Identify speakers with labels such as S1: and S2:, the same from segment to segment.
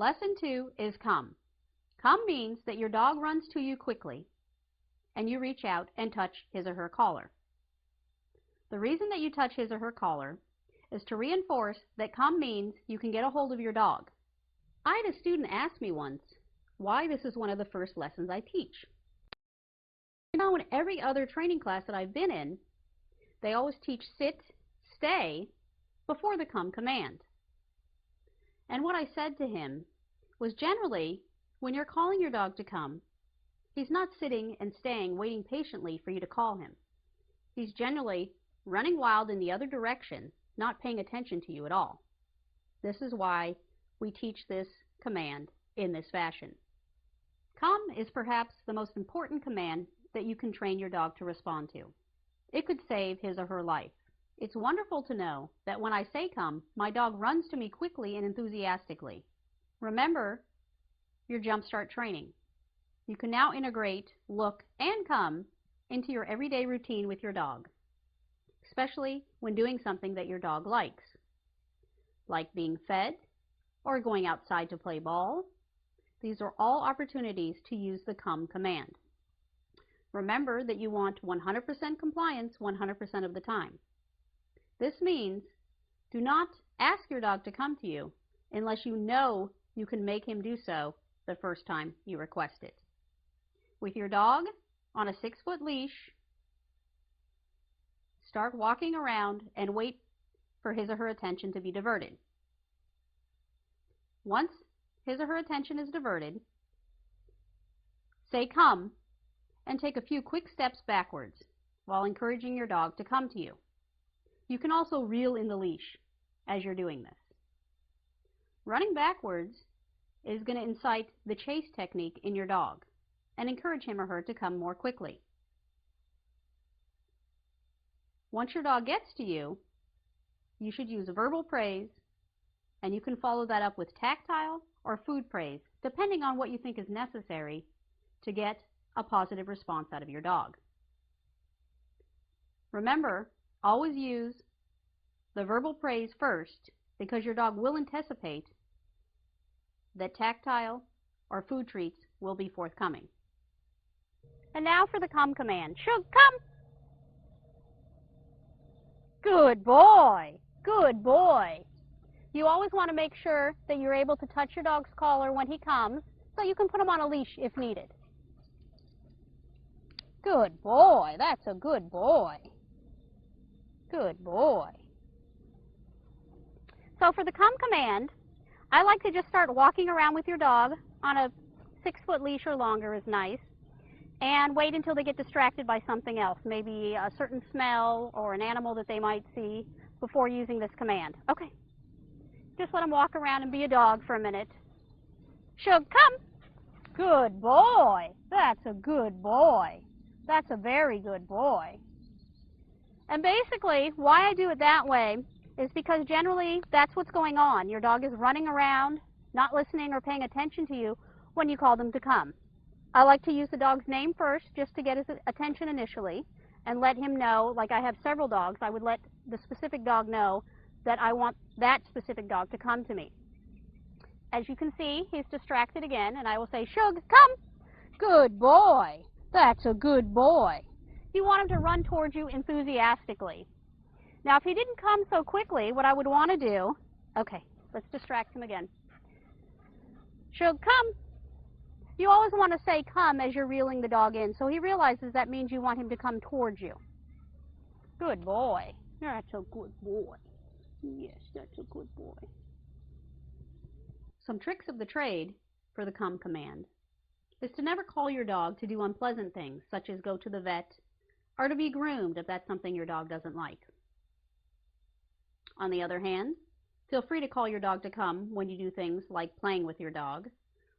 S1: Lesson 2 is come. Come means that your dog runs to you quickly and you reach out and touch his or her collar. The reason that you touch his or her collar is to reinforce that come means you can get a hold of your dog. I had a student ask me once why this is one of the first lessons I teach. You know, in every other training class that I've been in, they always teach sit, stay before the come command. And what I said to him was generally, when you're calling your dog to come, he's not sitting and staying, waiting patiently for you to call him. He's generally running wild in the other direction, not paying attention to you at all. This is why we teach this command in this fashion. Come is perhaps the most important command that you can train your dog to respond to. It could save his or her life. It's wonderful to know that when I say come, my dog runs to me quickly and enthusiastically. Remember your jump start training. You can now integrate look and come into your everyday routine with your dog, especially when doing something that your dog likes, like being fed or going outside to play ball. These are all opportunities to use the come command. Remember that you want 100% compliance 100% of the time. This means do not ask your dog to come to you unless you know you can make him do so the first time you request it. With your dog on a 6-foot leash, start walking around and wait for his or her attention to be diverted. Once his or her attention is diverted, say come and take a few quick steps backwards while encouraging your dog to come to you. You can also reel in the leash as you're doing this. Running backwards is going to incite the chase technique in your dog and encourage him or her to come more quickly. Once your dog gets to you, you should use verbal praise, and you can follow that up with tactile or food praise, depending on what you think is necessary to get a positive response out of your dog. Remember, always use the verbal praise first, because your dog will anticipate that tactile or food treats will be forthcoming. And now for the come command. Shug, come! Good boy! Good boy! You always want to make sure that you're able to touch your dog's collar when he comes, so you can put him on a leash if needed. Good boy! That's a good boy! Good boy! So for the come command, I like to just start walking around with your dog on a 6-foot leash or longer is nice, and wait until they get distracted by something else, maybe a certain smell or an animal that they might see, before using this command. Okay, just let them walk around and be a dog for a minute. Shug, come! Good boy! That's a good boy! That's a very good boy. And basically, why I do it that way is because generally that's what's going on. Your dog is running around, not listening or paying attention to you when you call them to come. I like to use the dog's name first just to get his attention initially and let him know, like I have several dogs, I would let the specific dog know that I want that specific dog to come to me. As you can see, he's distracted again, and I will say, Shug, come! Good boy! That's a good boy! You want him to run towards you enthusiastically. Now, if he didn't come so quickly, what I would want to do, okay, let's distract him again. Shug, come! You always want to say come as you're reeling the dog in, so he realizes that means you want him to come towards you. Good boy. That's a good boy. Yes, that's a good boy. Some tricks of the trade for the come command is to never call your dog to do unpleasant things, such as go to the vet or to be groomed if that's something your dog doesn't like. On the other hand, feel free to call your dog to come when you do things like playing with your dog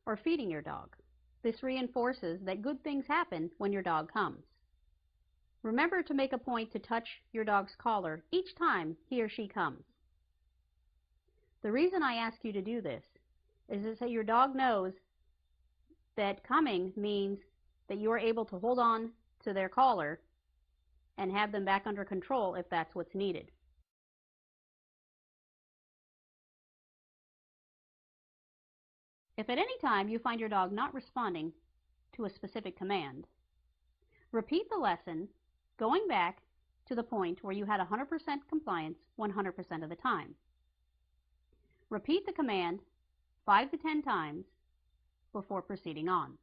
S1: or feeding your dog. This reinforces that good things happen when your dog comes. Remember to make a point to touch your dog's collar each time he or she comes. The reason I ask you to do this is so your dog knows that coming means that you are able to hold on to their collar and have them back under control if that's what's needed. If at any time you find your dog not responding to a specific command, repeat the lesson, going back to the point where you had 100% compliance 100% of the time. Repeat the command 5 to 10 times before proceeding on.